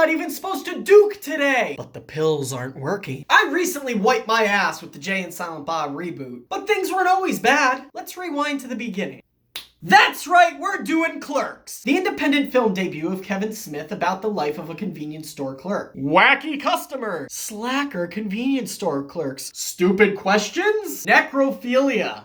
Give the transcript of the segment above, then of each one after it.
not even supposed to Duke today. But the pills aren't working. I recently wiped my ass with the Jay and Silent Bob reboot. But things weren't always bad. Let's rewind to the beginning. That's right, we're doing Clerks, the independent film debut of Kevin Smith about the life of a convenience store clerk. Wacky customers, slacker convenience store clerks, stupid questions, necrophilia.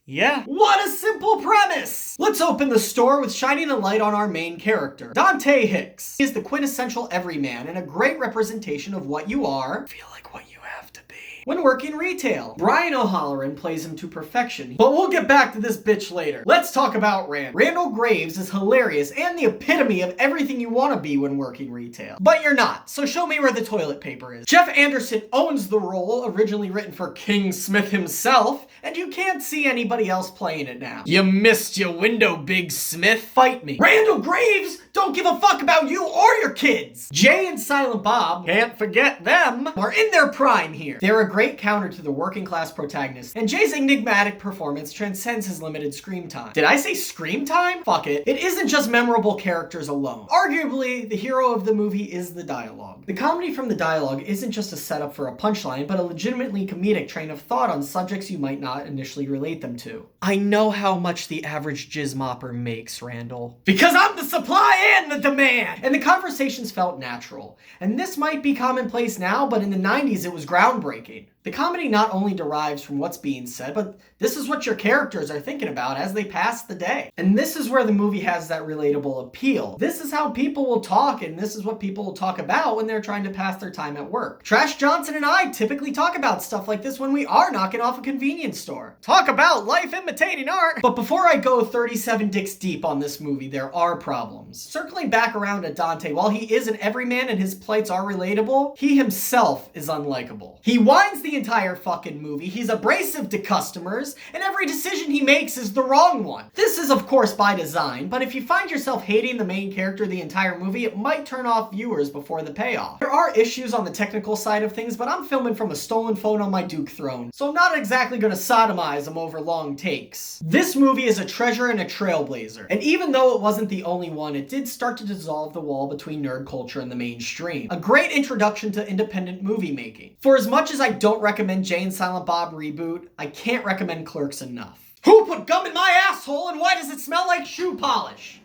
Yeah. What a simple premise! Let's open the store with shining a light on our main character, Dante Hicks. He is the quintessential everyman and a great representation of what you are. Feel like what you have to be when working retail. Brian O'Halloran plays him to perfection, but we'll get back to this bitch later. Let's talk about Randall. Randall Graves is hilarious and the epitome of everything you want to be when working retail. But you're not, so show me where the toilet paper is. Jeff Anderson owns the role, originally written for King Smith himself, and you can't see anybody else playing it now. You missed your window, Big Smith. Fight me. Randall Graves don't give a fuck about you or your kids. Jay and Silent Bob, can't forget them, are in their prime here. They're a great counter to the working class protagonist, and Jay's enigmatic performance transcends his limited screen time. Did I say screen time? Fuck it. It isn't just memorable characters alone. Arguably, the hero of the movie is the dialogue. The comedy from the dialogue isn't just a setup for a punchline, but a legitimately comedic train of thought on subjects you might not initially relate them to. I know how much the average jizz mopper makes, Randall. Because I'm the supply and the demand! And the conversations felt natural. And this might be commonplace now, but in the 90s it was groundbreaking. The comedy not only derives from what's being said, but this is what your characters are thinking about as they pass the day. And this is where the movie has that relatable appeal. This is how people will talk, and this is what people will talk about when they're trying to pass their time at work. Trash Johnson and I typically talk about stuff like this when we are knocking off a convenience store. Talk about life imitating art! But before I go 37 dicks deep on this movie, there are problems. Circling back around at Dante, while he is an everyman and his plights are relatable, he himself is unlikable. He whines the entire fucking movie, he's abrasive to customers, and every decision he makes is the wrong one. This is of course by design, but if you find yourself hating the main character the entire movie, it might turn off viewers before the payoff. There are issues on the technical side of things, but I'm filming from a stolen phone on my Duke throne, so I'm not exactly gonna sodomize him over long takes. This movie is a treasure and a trailblazer, and even though it wasn't the only one, it did start to dissolve the wall between nerd culture and the mainstream. A great introduction to independent movie making. For as much as I don't recommend Jay and Silent Bob reboot, I can't recommend Clerks enough. Who put gum in my asshole and why does it smell like shoe polish?